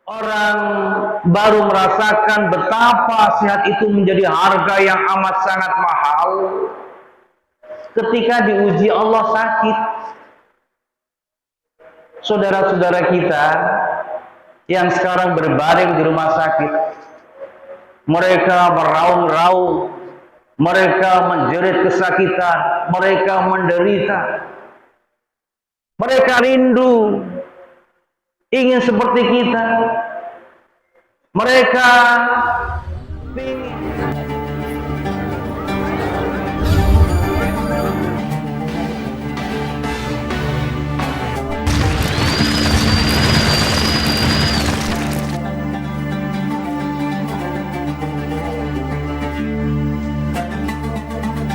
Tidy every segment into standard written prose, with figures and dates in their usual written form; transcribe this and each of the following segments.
Orang baru merasakan betapa sehat itu menjadi harga yang amat sangat mahal ketika diuji Allah sakit. Saudara-saudara kita yang sekarang berbaring di rumah sakit, mereka meraung-raung, mereka menjerit kesakitan, mereka menderita, mereka rindu ingin seperti kita, mereka ingin.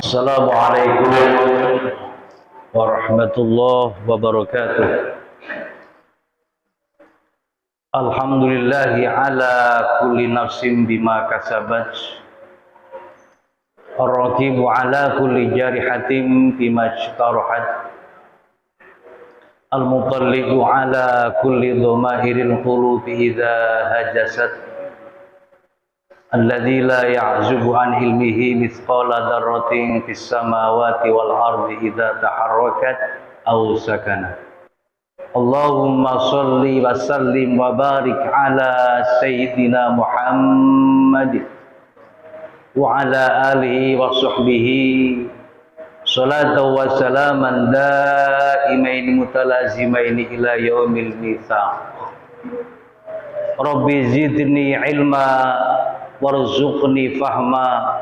Assalamualaikum warahmatullahi wabarakatuh. Alhamdulillahi ala kulli nafsin bima kasabat. Ar-raqibu ala kulli jarihatin bima ijtarahat. Al-mutalliqu ala kulli dhamairil qulubi idza hajasat. Alladzi la ya'zubu an ilmihi mithqala dzarratin fis samawati wal ardi idza taharrakat aw sakanat. Allahumma shalli wa sallim wa barik ala sayyidina Muhammad wa ala alihi wa sahbihi salatan wa salaman daimain mutalazimain ila yaumil mitsaq. Rabbi zidni ilma warzuqni fahma.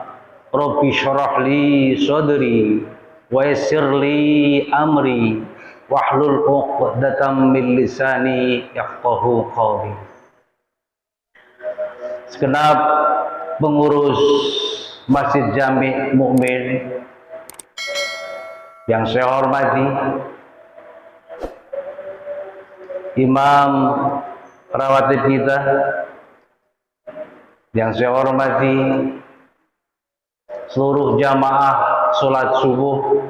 Rabbi syrah li sadri wa yassir li amri wahlul 'uqdatam min lisani yafqahu qawli. Segenap pengurus Masjid Jami' Mukmin yang saya hormati, Imam rawatib kita yang saya hormati, seluruh jamaah sholat subuh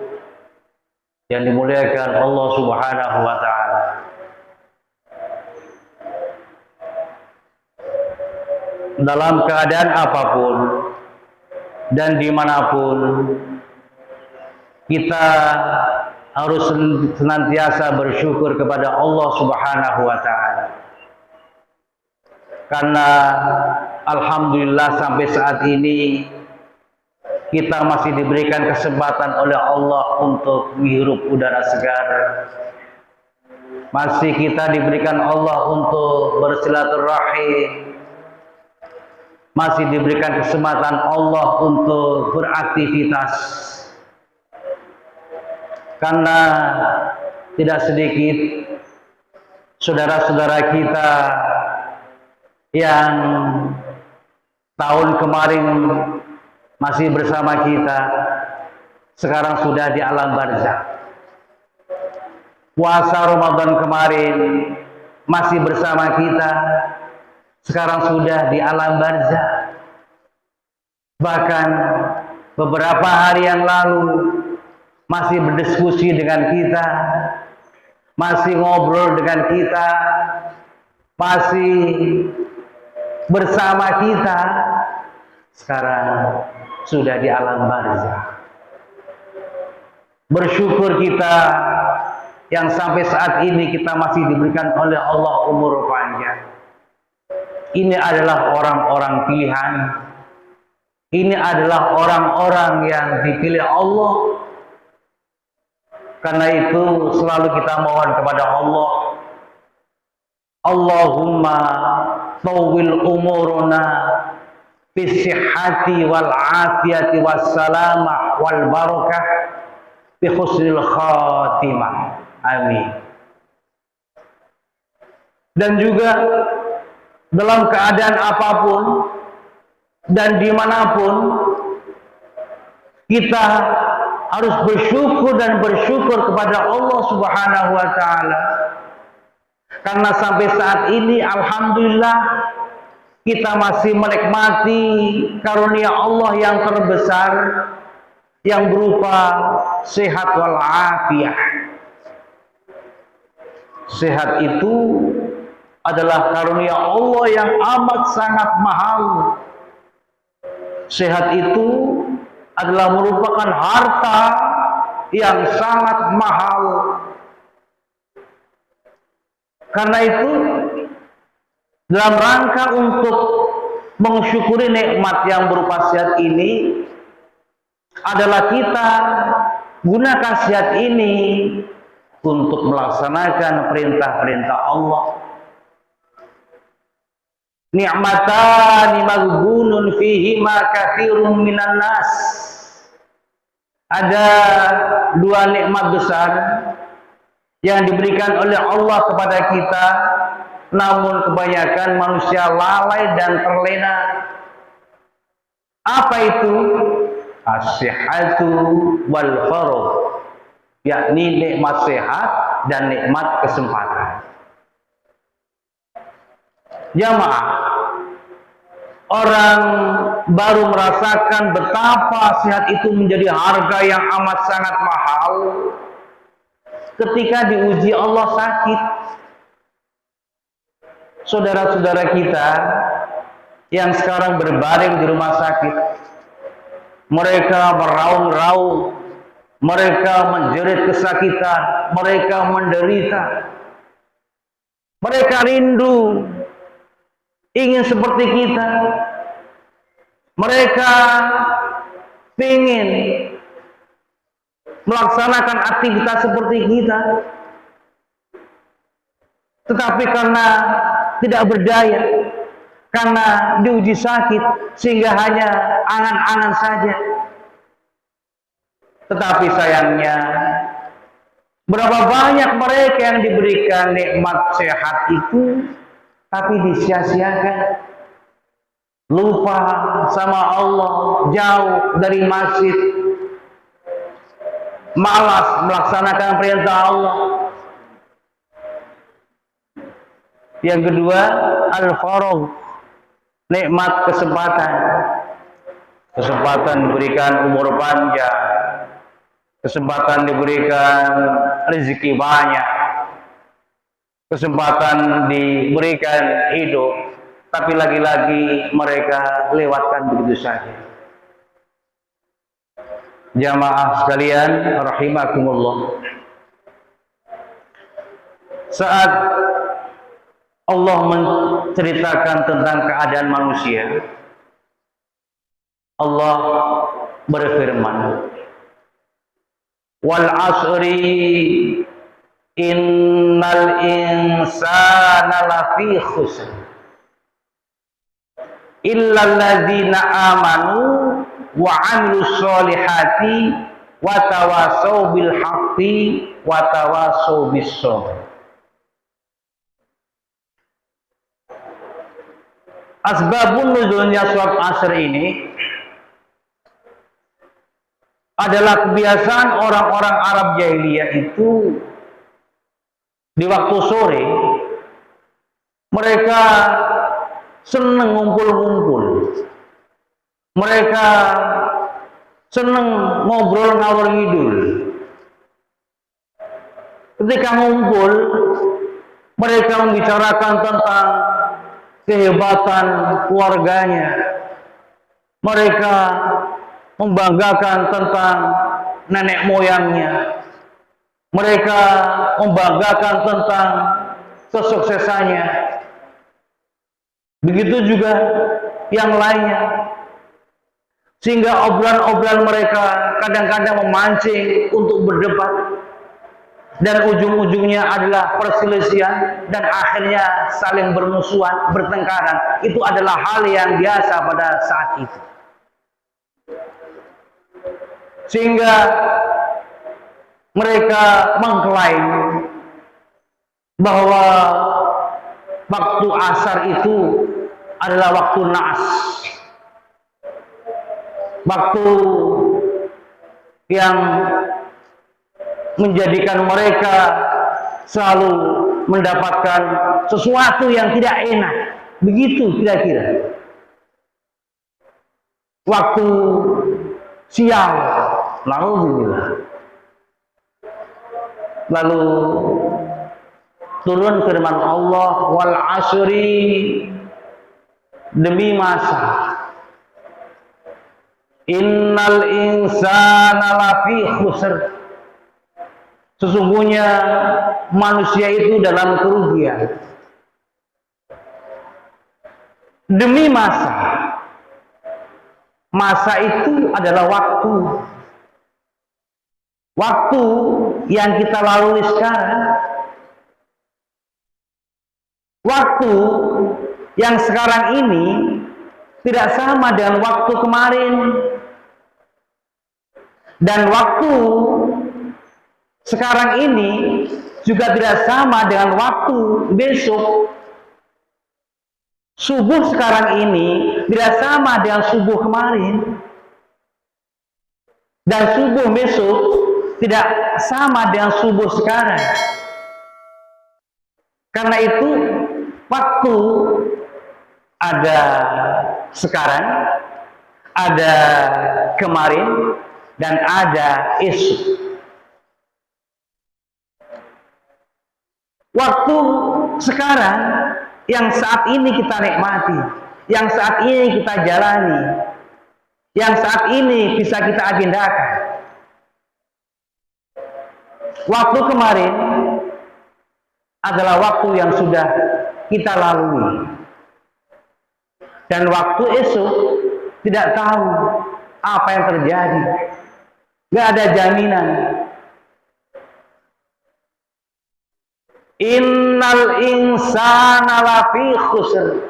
yang dimuliakan Allah Subhanahu wa ta'ala. Dalam keadaan apapun dan dimanapun, kita harus senantiasa bersyukur kepada Allah Subhanahu wa ta'ala. Karena alhamdulillah sampai saat ini kita masih diberikan kesempatan oleh Allah untuk menghirup udara segar. Masih kita diberikan Allah untuk bersilaturahim. Masih diberikan kesempatan Allah untuk beraktivitas. Karena tidak sedikit saudara-saudara kita yang tahun kemarin masih bersama kita, sekarang sudah di alam barzakh. Puasa Ramadan kemarin masih bersama kita, sekarang sudah di alam barzakh. Bahkan beberapa hari yang lalu masih berdiskusi dengan kita, masih ngobrol dengan kita, masih bersama kita, sekarang sudah di alam barzakh. Bersyukur kita yang sampai saat ini kita masih diberikan oleh Allah umur panjang. Ini adalah orang-orang pilihan. Ini adalah orang-orang yang dipilih Allah. Karena itu selalu kita mohon kepada Allah, Allahumma tawwil umuruna bisihhati wal afiyati wassalamah wal barakah bi husnil khatimah. Amin. Dan juga dalam keadaan apapun dan dimanapun, kita harus bersyukur dan bersyukur kepada Allah Subhanahu wa ta'ala. Karena sampai saat ini alhamdulillah kita masih menikmati karunia Allah yang terbesar yang berupa sehat wal afiyah. Sehat itu adalah karunia Allah yang amat sangat mahal. Sehat itu adalah merupakan harta yang sangat mahal. Karena itu, dalam rangka untuk mensyukuri nikmat yang berupa sehat ini, adalah kita gunakan sehat ini untuk melaksanakan perintah-perintah Allah. Ni'matani maghbunun fihima katsirun minan nas. Ada dua nikmat besar yang diberikan oleh Allah kepada kita, namun kebanyakan manusia lalai dan terlena. Apa itu? As-sihhatu wal faragh, yakni nikmat sehat dan nikmat kesempatan. Jamaah, orang baru merasakan betapa sehat itu menjadi harga yang amat sangat mahal ketika diuji Allah sakit. Saudara-saudara kita yang sekarang berbaring di rumah sakit, mereka meraung-raung, mereka menjerit kesakitan, mereka menderita, mereka rindu ingin seperti kita, mereka ingin melaksanakan aktivitas seperti kita, tetapi karena tidak berdaya, karena diuji sakit, sehingga hanya angan-angan saja. Tetapi sayangnya, berapa banyak mereka yang diberikan nikmat sehat itu, tapi disia-siakan, lupa sama Allah, jauh dari masjid, malas melaksanakan perintah Allah. Yang kedua, al-faragh, nikmat kesempatan. Kesempatan diberikan umur panjang, kesempatan diberikan rezeki banyak, kesempatan diberikan hidup, tapi lagi-lagi mereka lewatkan begitu saja. Jamaah sekalian rahimakumullah, saat Allah menceritakan tentang keadaan manusia, Allah berfirman, wal asri innal insana lafi khusr illal ladzina amanu wa 'amilus solihati wa tawassaw bil haqqi wa tawassaw bis sabr. Asbabun nuzulnya surat Asr ini adalah kebiasaan orang-orang Arab jahiliyah itu di waktu sore mereka senang ngumpul-ngumpul, mereka senang ngobrol ngawur ngidul. Ketika ngumpul, mereka membicarakan tentang kehebatan keluarganya, mereka membanggakan tentang nenek moyangnya, mereka membanggakan tentang kesuksesannya. Begitu juga yang lainnya, sehingga obrolan-obrolan mereka kadang-kadang memancing untuk berdebat, dan ujung-ujungnya adalah perselisihan dan akhirnya saling bermusuhan, bertengkaran. Itu adalah hal yang biasa pada saat itu. Sehingga mereka mengklaim bahwa waktu asar itu adalah waktu naas, waktu yang menjadikan mereka selalu mendapatkan sesuatu yang tidak enak. Begitu kira-kira. Waktu siang, lalu turun firman Allah, wal asri, demi masa, innal insana lafi khusr, sesungguhnya manusia itu dalam kerugian. Demi masa, masa itu adalah waktu. Waktu yang kita lalui sekarang, waktu yang sekarang ini tidak sama dengan waktu kemarin, dan waktu sekarang ini juga tidak sama dengan waktu besok. Subuh sekarang ini tidak sama dengan subuh kemarin, dan subuh besok tidak sama dengan subuh sekarang. Karena itu waktu ada sekarang, ada kemarin, dan ada esok. Waktu sekarang yang saat ini kita nikmati, yang saat ini kita jalani, yang saat ini bisa kita agendakan. Waktu kemarin adalah waktu yang sudah kita lalui, dan waktu esok tidak tahu apa yang terjadi, nggak ada jaminan. Innal insana lafi khusr,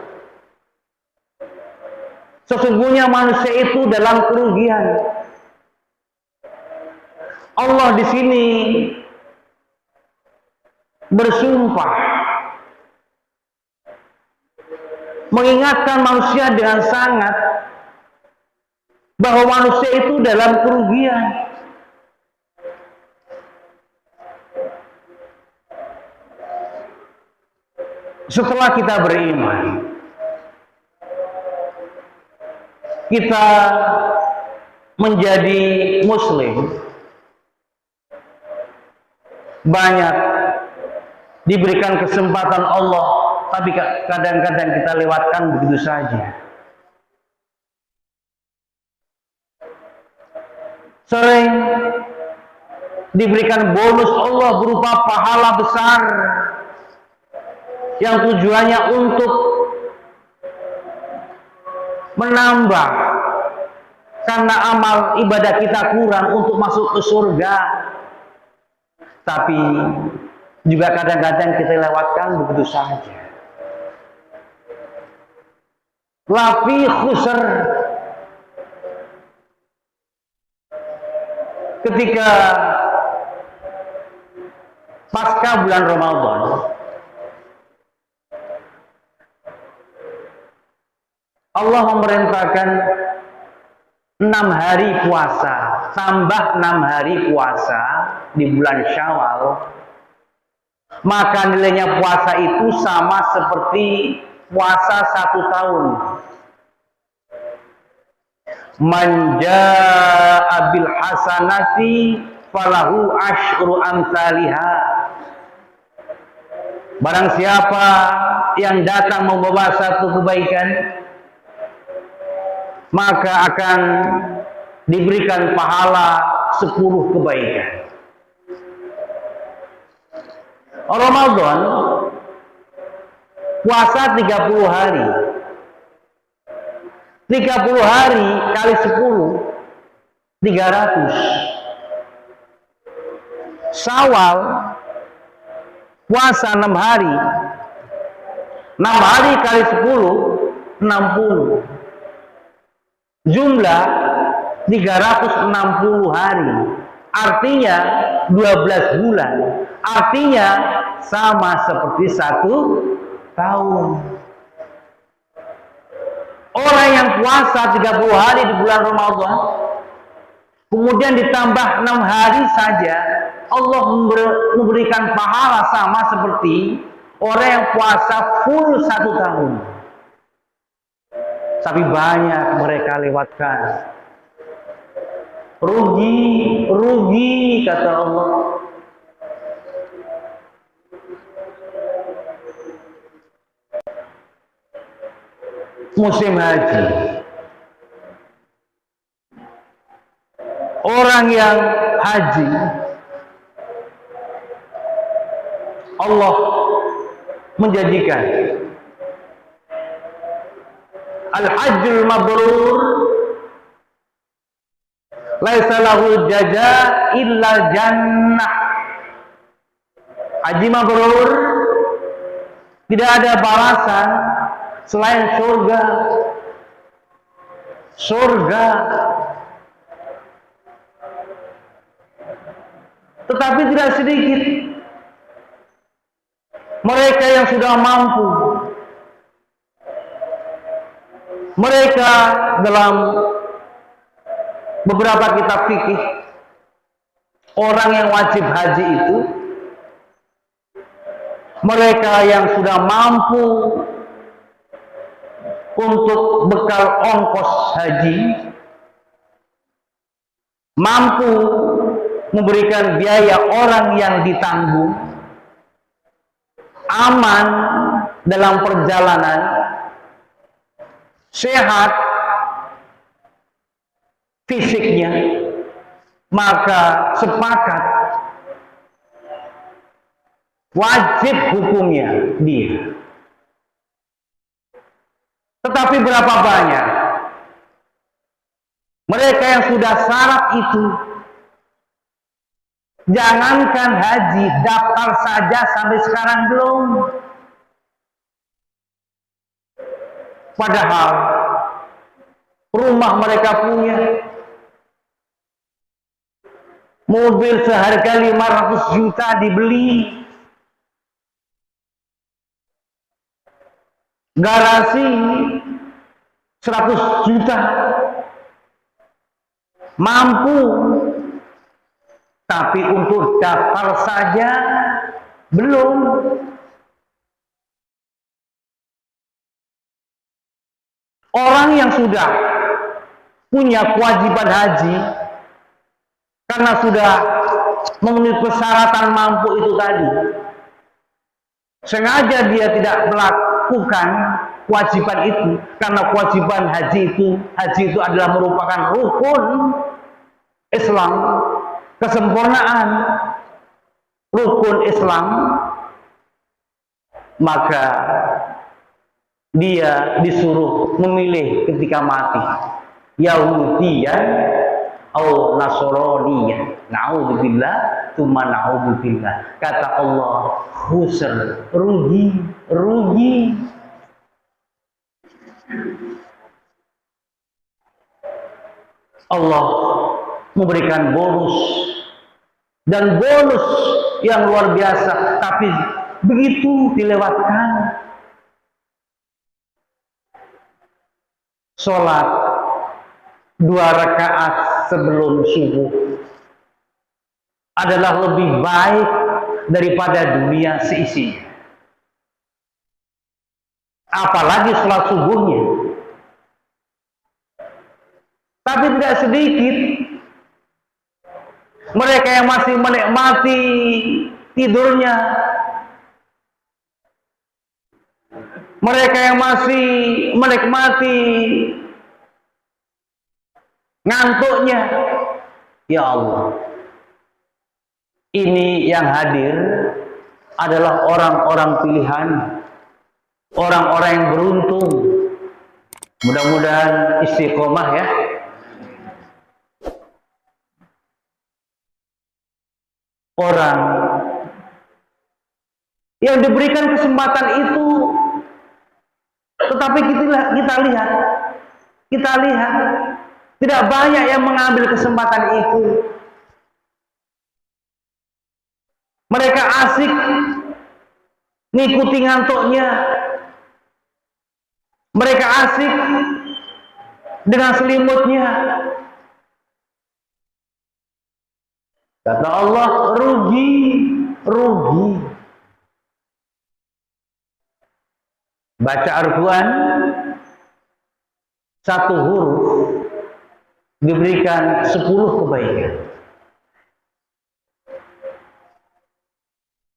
sesungguhnya manusia itu dalam kerugian. Allah di sini bersumpah mengingatkan manusia dengan sangat bahwa manusia itu dalam kerugian. Setelah kita beriman, kita menjadi muslim, banyak diberikan kesempatan Allah, tapi kadang-kadang kita lewatkan begitu saja. Sering diberikan bonus Allah berupa pahala besar yang tujuannya untuk menambah, karena amal ibadah kita kurang untuk masuk ke surga. Tapi juga kadang-kadang kita lewatkan begitu saja. Lafi khusr, ketika pasca bulan Ramadan, Allah memerintahkan 6 hari puasa, tambah 6 hari puasa di bulan Syawal, maka nilainya puasa itu sama seperti puasa 1 tahun. Man jaa bil hasanati falahu asyru amsalihha. Barang siapa yang datang membawa satu kebaikan, maka akan diberikan pahala 10 kebaikan. Ramadan puasa 30 hari. 30 hari kali 10, 300. Syawal puasa 6 hari. 6 hari kali 10, 60. Jumlah 360 hari. Artinya 12 bulan. Artinya sama seperti 1 tahun. Orang yang puasa 30 hari di bulan Ramadan, kemudian ditambah 6 hari saja, Allah memberikan pahala sama seperti orang yang puasa full 1 tahun. Tapi banyak mereka lewatkan. Rugi, kata Allah. musim haji. Orang yang haji, Allah menjanjikan al-hajjul mabrur laisa lahu jaza illa jannah. Haji mabrur tidak ada balasan selain surga. Surga. Tetapi tidak sedikit mereka yang sudah mampu. Mereka dalam beberapa kitab fikih, orang yang wajib haji itu mereka yang sudah mampu untuk bekal ongkos haji, mampu memberikan biaya orang yang ditanggung, aman dalam perjalanan, sehat fisiknya, maka sepakat wajib hukumnya dia. Tetapi berapa banyak mereka yang sudah syarat itu? Jangankan haji, daftar saja sampai sekarang belum. Padahal rumah mereka punya, mobil seharga 500 juta dibeli, garasi 100 juta, mampu. Tapi untuk daftar saja belum. Orang yang sudah punya kewajiban haji karena sudah memenuhi persyaratan mampu itu tadi, sengaja dia tidak melakukan kewajiban itu, karena kewajiban haji itu adalah merupakan rukun Islam, kesempurnaan rukun Islam, maka dia disuruh memilih ketika mati, Yahudiyan atau Nasraniyan. Na'udzubillah, tsumma na'udzubillah. Kata Allah, khusr, rugi, rugi. Allah memberikan bonus, dan bonus yang luar biasa, tapi begitu dilewatkan. Sholat 2 rakaat sebelum subuh adalah lebih baik daripada dunia seisinya. Apalagi sholat subuhnya. Tapi tidak sedikit mereka yang masih menikmati tidurnya, mereka yang masih menikmati ngantuknya. Ya Allah, ini yang hadir adalah orang-orang pilihan, orang-orang yang beruntung. Mudah-mudahan istiqomah ya. Orang yang diberikan kesempatan itu, tetapi kita lihat tidak banyak yang mengambil kesempatan itu. Mereka asik ngikuti ngantuknya, mereka asik dengan selimutnya. Kata Allah, rugi, rugi. Baca Al-Quran, 1 huruf diberikan 10 kebaikan.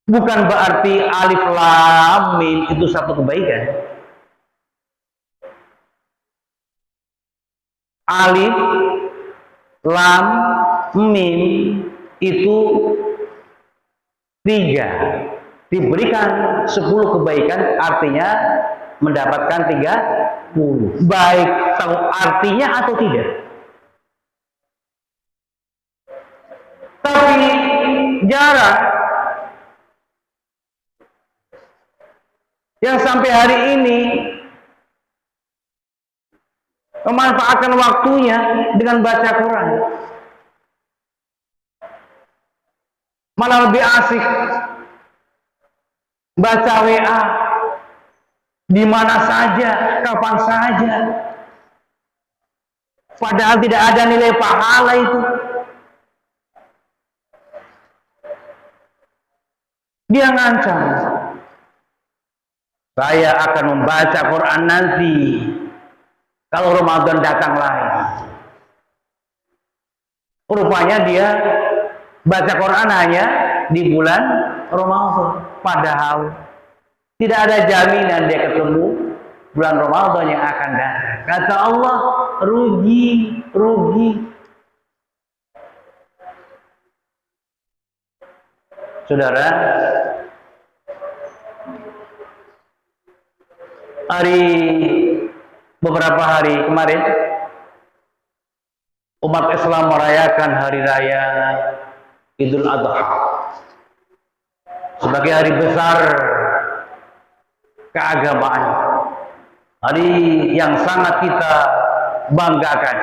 Bukan berarti alif lam mim itu 1 kebaikan. alif, lam, mim itu 3. Diberikan 10 kebaikan, artinya mendapatkan 30. Baik tahu artinya atau tidak. Tapi jarang yang sampai hari ini memanfaatkan waktunya dengan baca Quran. Malah lebih asik baca WA di mana saja, kapan saja. Padahal tidak ada nilai pahala itu. Dia ngancam, saya akan membaca Quran nanti kalau Ramadan datang lagi. Rupanya dia baca Quran hanya di bulan Ramadan. Padahal tidak ada jaminan dia ketemu bulan Ramadan yang akan datang. Kata Allah, rugi, rugi. Saudara, beberapa hari kemarin umat Islam merayakan hari raya Idul Adha sebagai hari besar keagamaan, hari yang sangat kita banggakan.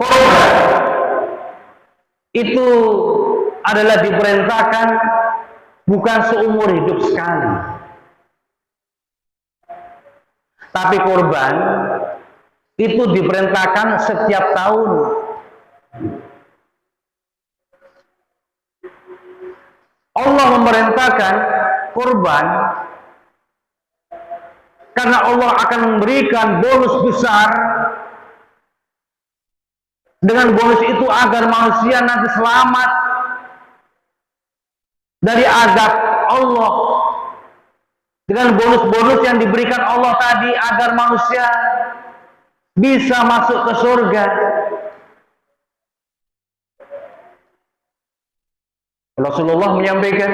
Korban itu adalah diperintahkan bukan seumur hidup sekali, tapi korban itu diperintahkan setiap tahun. Allah memerintahkan korban karena Allah akan memberikan bonus besar. Dengan bonus itu agar manusia nanti selamat dari azab Allah. Dengan bonus-bonus yang diberikan Allah tadi agar manusia bisa masuk ke surga. Rasulullah menyampaikan,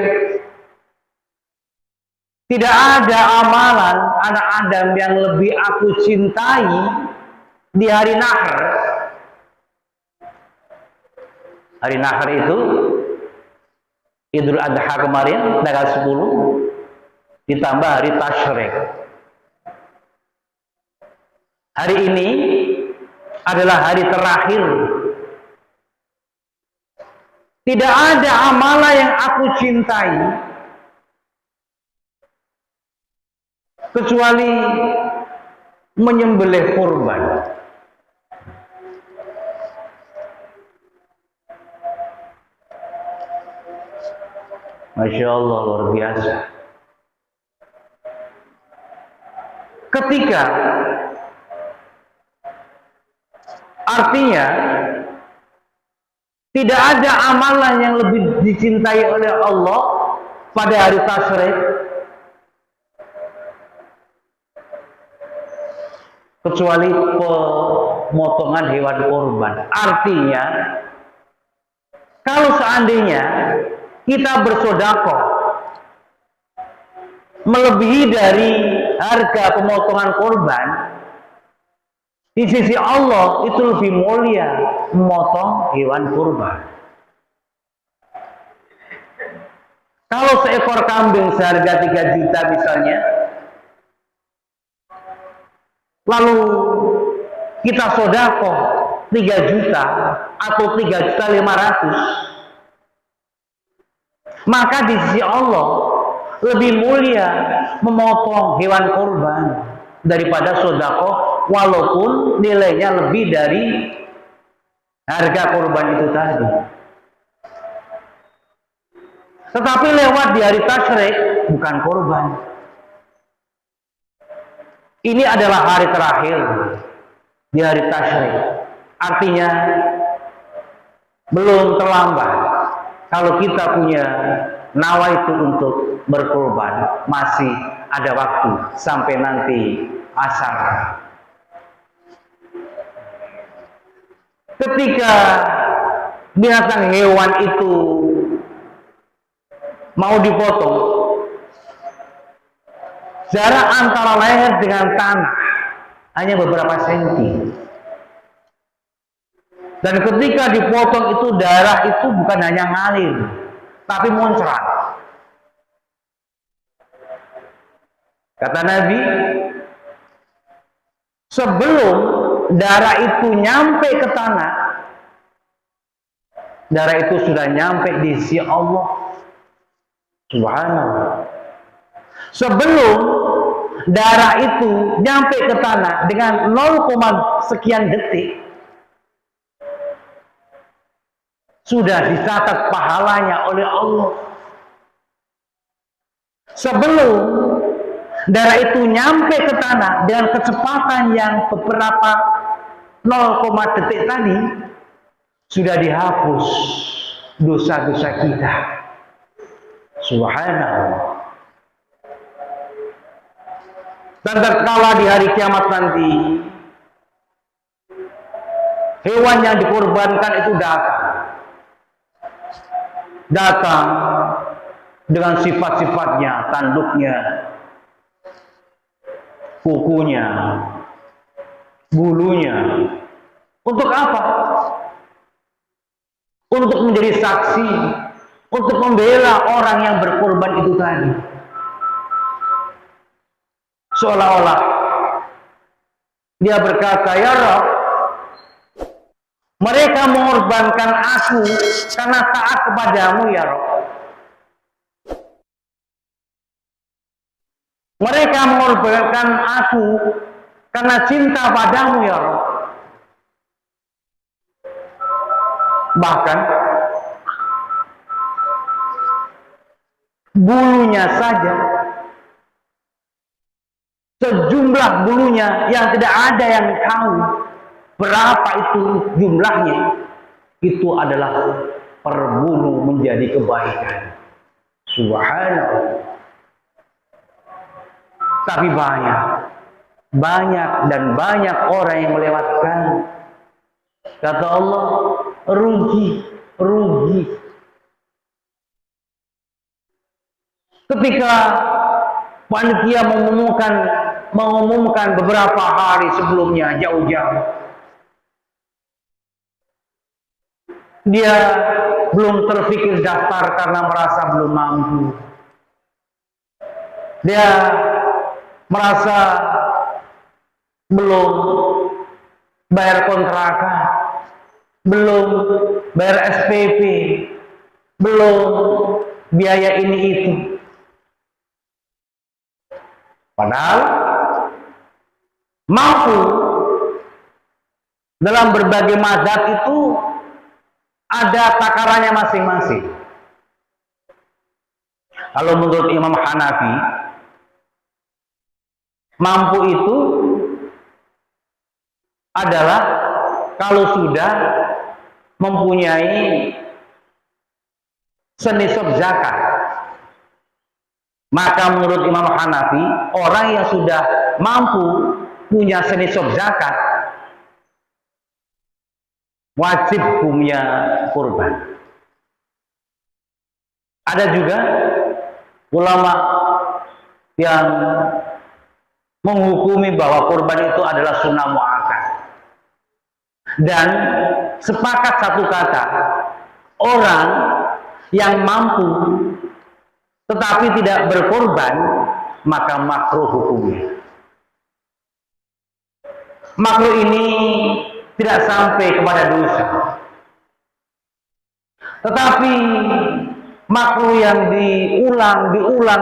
tidak ada amalan anak Adam yang lebih aku cintai di hari Nahr. Hari Nahr itu Idul Adha kemarin tanggal 10 ditambah hari Tasyrik. Hari ini adalah hari terakhir. Tidak ada amalan yang aku cintai kecuali menyembelih kurban. Masya Allah, luar biasa. Ketika artinya tidak ada amalan yang lebih dicintai oleh Allah pada hari Tasyrik kecuali pemotongan hewan kurban. Artinya kalau seandainya kita bersedekah melebihi dari harga pemotongan kurban, di sisi Allah itu lebih mulia memotong hewan kurban. Kalau seekor kambing seharga 3 juta misalnya, lalu kita sedekah 3 juta atau 3.500.000, maka di sisi Allah lebih mulia memotong hewan kurban daripada sedekah walaupun nilainya lebih dari harga kurban itu tadi. Tetapi lewat di hari Tasyrik bukan kurban. Ini adalah hari terakhir di hari Tasyrik. Artinya belum terlambat kalau kita punya nawaitu untuk berkurban, masih ada waktu sampai nanti asar. Ketika binatang hewan itu mau dipotong, jarak antara leher dengan tanah hanya beberapa senti. Dan ketika dipotong itu, darah itu bukan hanya ngalir, tapi muncrat. Kata Nabi, sebelum darah itu nyampe ke tanah, darah itu sudah nyampe di sisi Allah Subhanallah. Sebelum darah itu nyampe ke tanah dengan 0, sekian detik, sudah dicatat pahalanya oleh Allah. Sebelum darah itu nyampe ke tanah dengan kecepatan yang beberapa 0, detik tadi, sudah dihapus dosa-dosa kita. Subhanallah. Dan tatkala di hari kiamat nanti, hewan yang dikorbankan itu datang dengan sifat-sifatnya, tanduknya, kukunya, bulunya. Untuk apa? Untuk menjadi saksi, untuk membela orang yang berkorban itu tadi. Seolah-olah dia berkata, ya Rabb, mereka mengorbankan aku karena taat kepadamu ya Rabb. Mereka mengorbankan aku karena cinta padamu ya Rabb. Bahkan bulunya saja, sejumlah bulunya yang tidak ada yang tahu berapa itu jumlahnya, itu adalah per bulu menjadi kebaikan. Subhanallah. Tapi banyak dan banyak orang yang melewatkan. Kata Allah, rugi. Ketika panitia mengumumkan beberapa hari sebelumnya, jauh-jauh, dia belum terpikir daftar karena merasa belum mampu. Dia merasa belum bayar kontrakan, belum bayar SPP, belum biaya ini itu. Padahal mampu. Dalam berbagai mazhab itu ada takarannya masing-masing. Kalau menurut Imam Hanafi, mampu itu adalah kalau sudah mempunyai senisab zakat. Maka menurut Imam Hanafi, orang yang sudah mampu punya senisab zakat, wajib punya kurban. Ada juga ulama yang menghukumi bahwa kurban itu adalah sunnah muakkad. Dan sepakat satu kata, orang yang mampu tetapi tidak berkorban, maka makruh hukumnya. Makruh ini tidak sampai kepada dosa, tetapi makruh yang diulang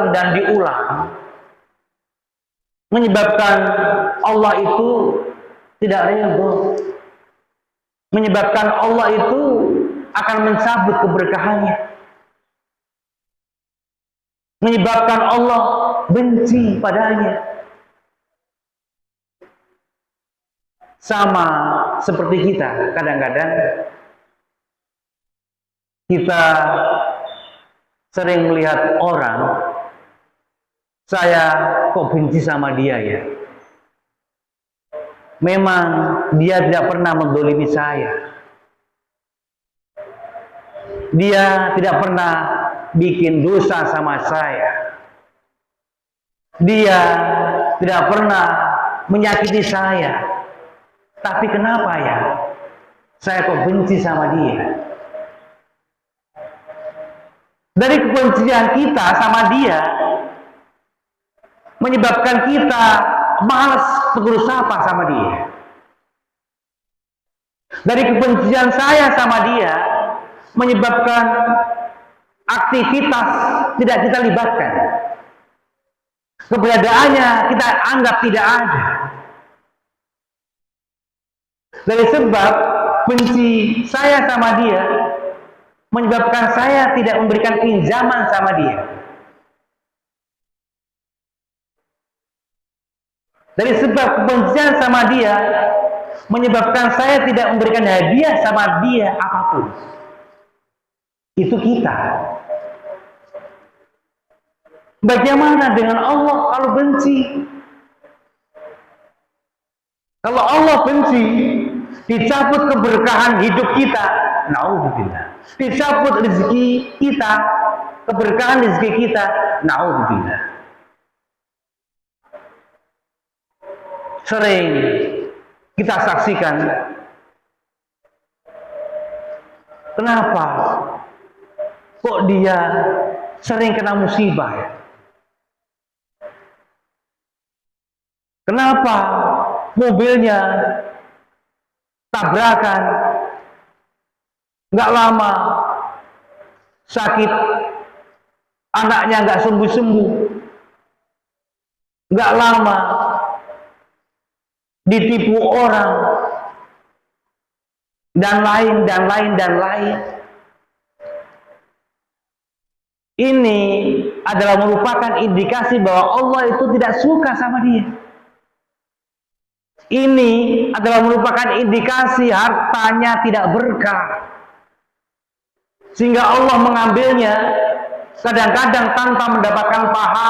dan diulang menyebabkan Allah itu tidak ridho, menyebabkan Allah itu akan mencabut keberkahannya, menyebabkan Allah benci padanya. Sama seperti kita, kadang-kadang kita sering melihat orang saya kok benci sama dia ya? Memang dia tidak pernah mendolimi saya. Dia tidak pernah bikin dosa sama saya. Dia tidak pernah menyakiti saya. Tapi kenapa ya? Saya kok benci sama dia? Dari kebencian kita sama dia menyebabkan kita malas tegur sapa sama dia. Dari kebencian saya sama dia menyebabkan aktivitas tidak kita libatkan. Keberadaannya kita anggap tidak ada. Dari sebab benci saya sama dia menyebabkan saya tidak memberikan pinjaman sama dia. Dari sebab kebencian sama dia menyebabkan saya tidak memberikan hadiah sama dia apapun. Itu kita. Bagaimana dengan Allah kalau benci? Kalau Allah benci, dicabut keberkahan hidup kita. Naudzubillah. Dicabut rezeki kita, keberkahan rezeki kita. Naudzubillah. Sering kita saksikan, kenapa kok dia sering kena musibah ya? Kenapa mobilnya tabrakan, nggak lama sakit, anaknya nggak sembuh-sembuh, nggak lama ditipu orang, dan lain. Ini adalah merupakan indikasi bahwa Allah itu tidak suka sama dia. Ini adalah merupakan indikasi hartanya tidak berkah, sehingga Allah mengambilnya kadang-kadang tanpa mendapatkan pahala.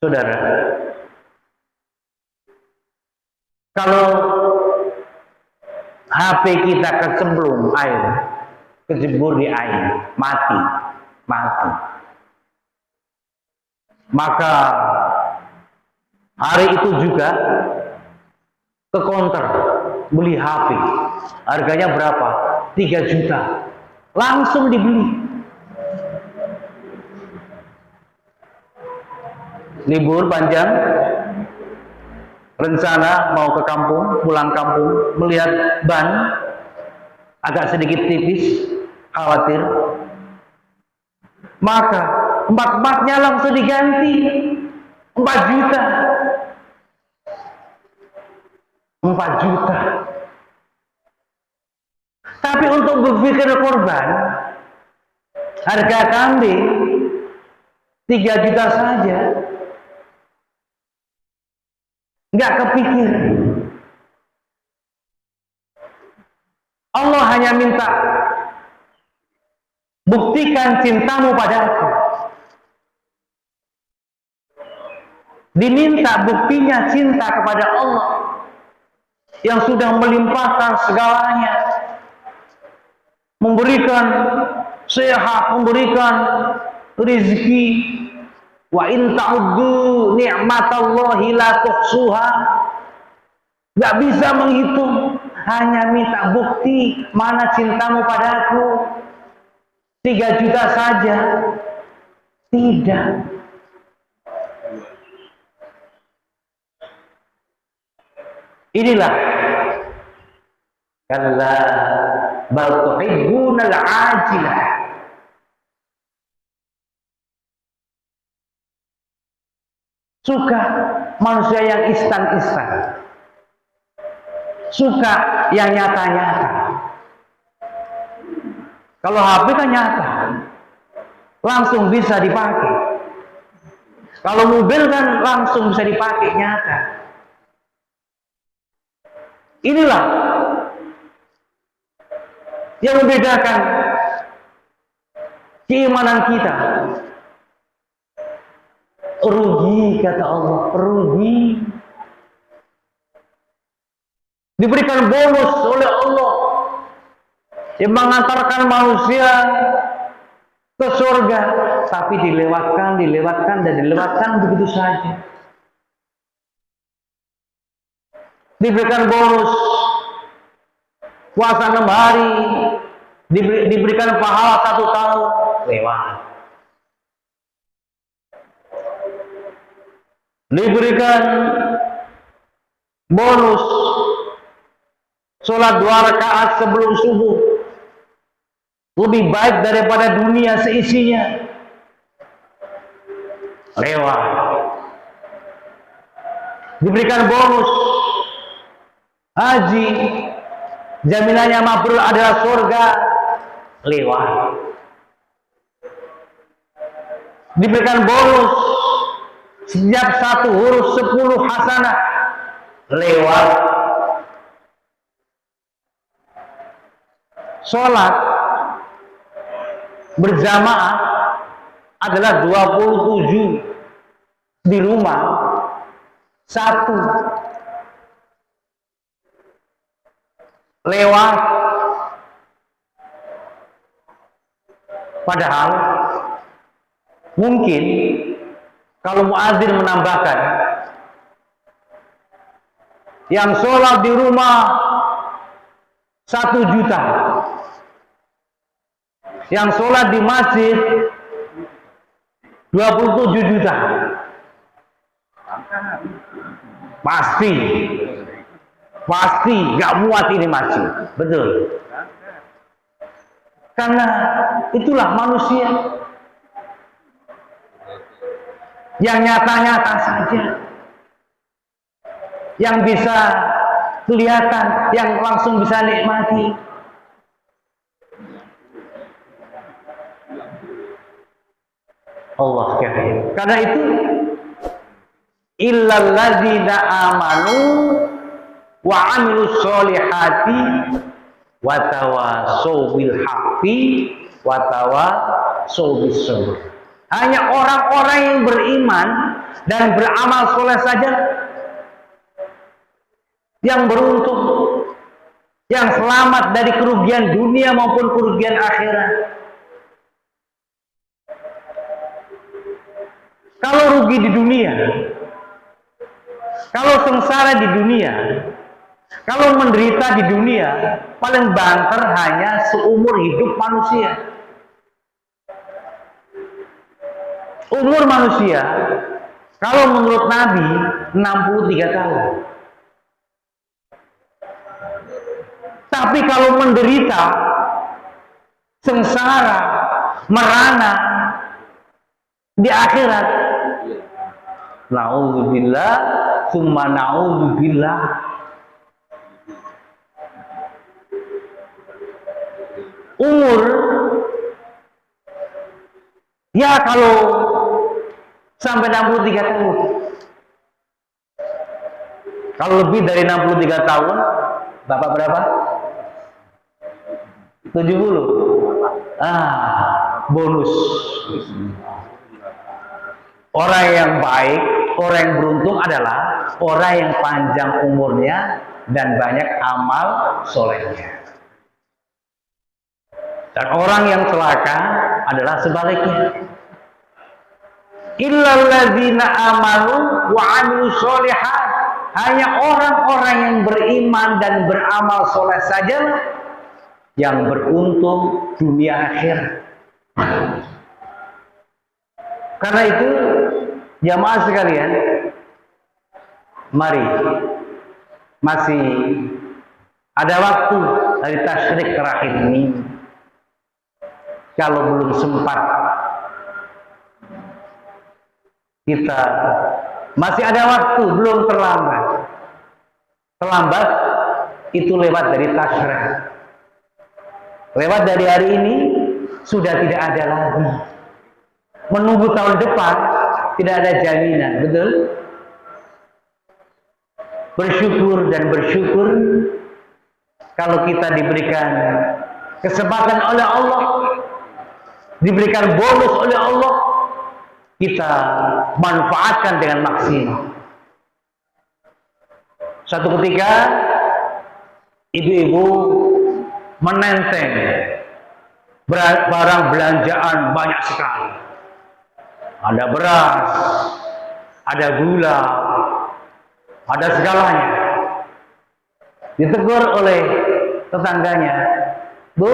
Saudara, kalau HP kita kecemplung air, kejebur di air, mati. Maka hari itu juga ke counter beli HP. Harganya berapa? 3 juta. Langsung dibeli. Libur panjang, rencana mau ke kampung, pulang kampung, melihat ban agak sedikit tipis, khawatir, maka empat-empatnya langsung diganti 4 juta. 4 juta. Tapi untuk berpikir korban, harga kambing 3 juta saja, nggak kepikir. Allah hanya minta, buktikan cintamu padaku. Diminta buktinya cinta kepada Allah yang sudah melimpahkan segalanya, memberikan sehat, memberikan rezeki. Wa in ta'uddu ni'matallahi la tuhsuha. Gak bisa menghitung, hanya minta bukti mana cintamu padaku. 3 juta saja tidak. Inilah kalla bal tuhibbunal ajilah. Suka manusia yang instan-instan, suka yang nyata-nyata. Kalau HP kan nyata, langsung bisa dipakai. Kalau mobil kan langsung bisa dipakai, nyata. Inilah Yang membedakan keimanan kita. Rugi, kata Allah, rugi. Diberikan bonus oleh Allah yang mengantarkan manusia ke surga, tapi dilewatkan begitu saja. Diberikan bonus puasa 6 hari, diberikan pahala 1 tahun, lewat. Diberikan bonus sholat 2 rakaat sebelum subuh, lebih baik daripada dunia seisinya, lewat. Diberikan bonus haji, jaminannya mabrur adalah surga, lewat. Diberikan bonus setiap 1 huruf 10 hasanah, lewat. Sholat berjamaah adalah 27 di rumah 1, lewat. Padahal mungkin kalau muadzin menambahkan yang sholat di rumah 1 juta, yang sholat di masjid 27 juta, pasti gak muat ini masjid, betul. Karena itulah manusia yang nyata-nyata saja, yang bisa kelihatan, yang langsung bisa nikmati. Allah sekalian. Karena itu illal ladzina amanu wa amilus sholihati wa tawassaw bil haqqi wa tawassaw bis sabr. Hanya orang-orang yang beriman dan beramal soleh saja yang beruntung, yang selamat dari kerugian dunia maupun kerugian akhirat. Kalau rugi di dunia, kalau sengsara di dunia, kalau menderita di dunia, paling banter hanya seumur hidup manusia. Umur manusia, kalau menurut Nabi, 63 tahun. Tapi kalau menderita, sengsara, merana di akhirat, na'udzubillah, summa na'udzubillah. Umur, ya kalau sampai 63 tahun. Kalau lebih dari 63 tahun, Bapak berapa? 70. Bonus. Orang yang baik, orang yang beruntung adalah orang yang panjang umurnya dan banyak amal solehnya. Dan orang yang celaka adalah sebaliknya. Illal ladzina amanu wa amilus sholihat. Hanya orang-orang yang beriman dan beramal soleh saja yang beruntung dunia akhirat. Karena itu, jamaah sekalian, mari, masih ada waktu dari tasyrik terakhir ini. Kalau belum sempat, kita masih ada waktu, belum terlambat. Terlambat itu lewat dari tasyrik. Lewat dari hari ini sudah tidak ada lagi. Menunggu tahun depan tidak ada jaminan, betul? Bersyukur dan bersyukur kalau kita diberikan kesempatan oleh Allah, diberikan bonus oleh Allah, kita manfaatkan dengan maksimal. Suatu ketika ibu-ibu menenteng barang belanjaan banyak sekali. Ada beras, ada gula, ada segalanya. Ditegur oleh tetangganya, "Bu,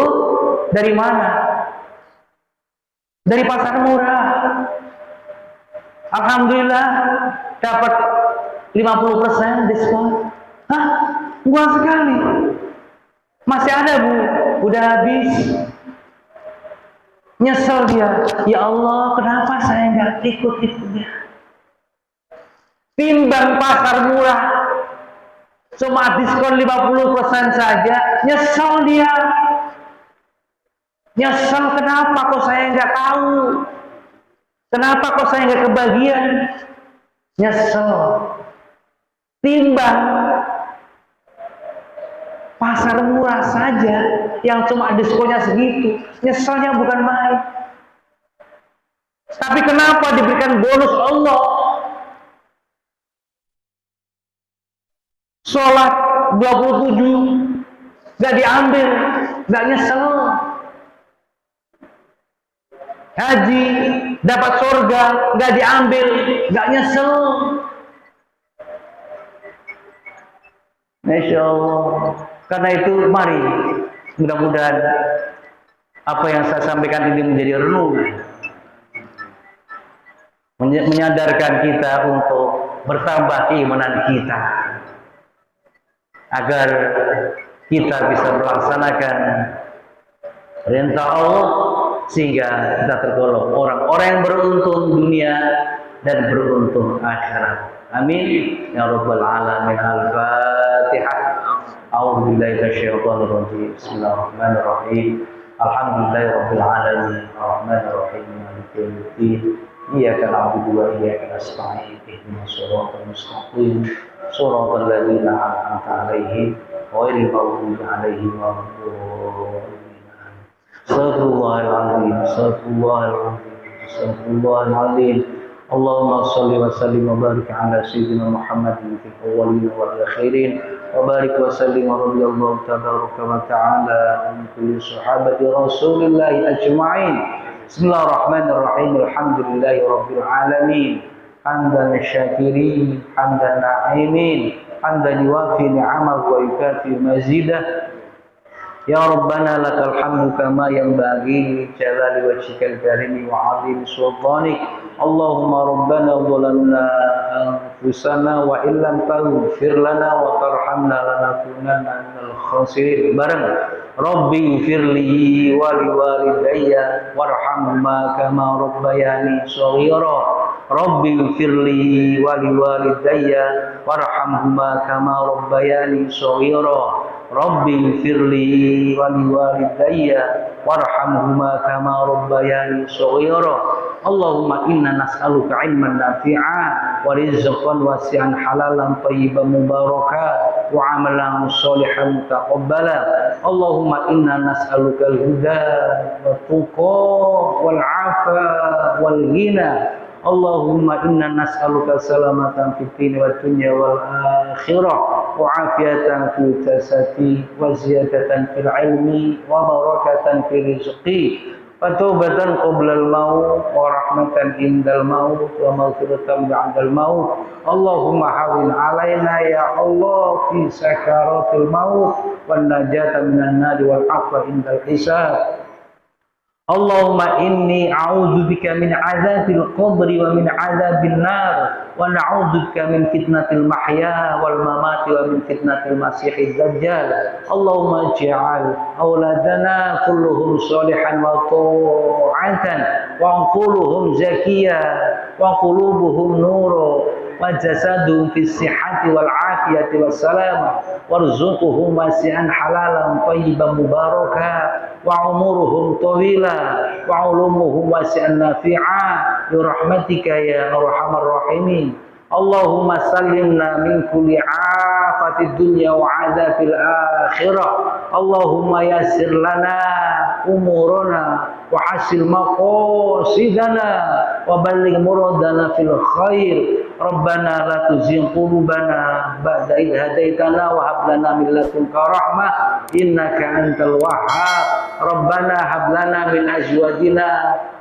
dari mana?" "Dari pasar murah. Alhamdulillah dapat 50% diskon." "Hah? Murah sekali." "Masih ada, Bu. Udah habis." Nyesel dia. "Ya Allah, kenapa saya nggak ikut-ikut dia? Timbang pasar murah, cuma diskon 50% saja." Nyesel dia. Nyesel, kenapa kok saya nggak tahu? Kenapa kok saya nggak kebagian? Nyesel. Timbang pasar murah saja yang cuma diskonnya segitu, nyeselnya bukan main. Tapi kenapa diberikan bonus Allah? Sholat 27 gak diambil, gak nyesel. Haji dapat surga gak diambil, gak nyesel. Masya Allah. Karena itu mari mudah-mudahan apa yang saya sampaikan ini menjadi renungan, menyadarkan kita untuk bertambah keimanan kita, agar kita bisa melaksanakan perintah Allah sehingga kita tergolong orang-orang yang beruntung dunia dan beruntung akhirat. Amin ya rabbal alamin. Al-Fatihah. A'udzu billahi minasyaitonir rajim. Bismillahirrahmanirrahim. Alhamdulillahirabbil alamin. Arrahmanir rahim. Maliki yaumiddin. Iyyaka na'budu wa iyyaka nasta'in. Ihdinas siratal mustaqim. Shiratal ladzina an'amta 'alaihim ghairil maghdubi 'alaihim waladdallin. Astagfirullahaladzim. Astagfirullahaladzim. Astagfirullahaladzim. Allahumma salli wa sallim wa barik ala sayyidina Muhammadin fil awwalin wal akhirin wa barik wa sallim wa radiyallahu tabaraka wa ta'ala an kulli sahabati Rasulillah ajma'in. Bismillahirrahmanirrahim. Alhamdulillahi rabbil alamin. Hamdan syakirin, hamdan na'imin, hamdan yuwafi ni'amahu wa yukafi mazidah. Ya Rabbana lakal hamdu kama yanbaghi li jalali wajhikal karimi wa 'azimi sultanik. Allahumma Rabbana dhalamna anfusana wa illam taghfir lana wa tarhamna lanakunanna minal khasirin. Bareng. Rabbi firli wa liwalidayya warhamhuma kama rabbayani shaghira. Rabbi firli wa liwalidayya warhamhuma kama rabbayani shaghira. Rabbi firli wa liwalidayya warhamhuma kama rabbayani shaghira. Allahumma inna nas'aluka ilman nafi'a wa rizqan wasi'an halalan thayyiban mubaraka wa amalan sholihan mutaqabbala. Allahumma inna nas'aluka al-huda wa tuqa wal 'afa wal ghina. Allahumma inna nas'aluka salamatan fid din wad dunya wal akhirah wa afiyatan fil jasadi wa ziyadatan fil ilmi wa barakatan fil rizqi wa taubatan qoblal maut wa rahmatan indal maut wa maghfiratan ba'dal maut. Allahumma hawin alaina ya Allah fi sakaratil maut wan najata minan nar wal afwa indal hisab. Allahumma inni a'udzubika min adzabil qabri wa min adzabil nar wa na'udzubika min fitnatil mahya wal mamati wa min fitnatil masiihid dajjal. Allahumma ij'al auladana kulluhum sholihan wa ta'atan wa quluhum zakiyah wa qulubuhum nuru wa jasaduhum fis sihhati wal afiyati was salamah warzuqhum wasi'an halalan thayyiban mubaraka wa umuruhum tawila wa ulumuhum wasi'an nafi'a bi rahmatika ya arhamar rahimin. Allahumma sallimna min kulli afatid dunya wa adzabil akhirah. Allahumma yassir lana umurana wa hasil maqasidana wa balligh muradana fil khair. Rabbana la tuzigh qulubana ba'da idh hadaitana wa hab lana min ladunka rahmah innaka antal wahhab. Rabbana hab lana min azwajina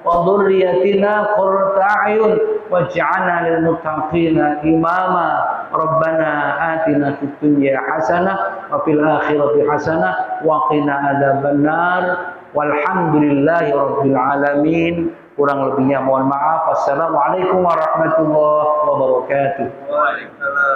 wa dhurriyyatina qurrata a'yun waj'alna lil muttaqina imama. Rabbana atina fid dunya hasanah wa fil akhirati hasanah wa qina adzabannar. Walhamdulillahi rabbil alamin. Kurang lebihnya mohon maaf. Wassalamualaikum warahmatullahi wabarakatuh. Waalaikumsalam.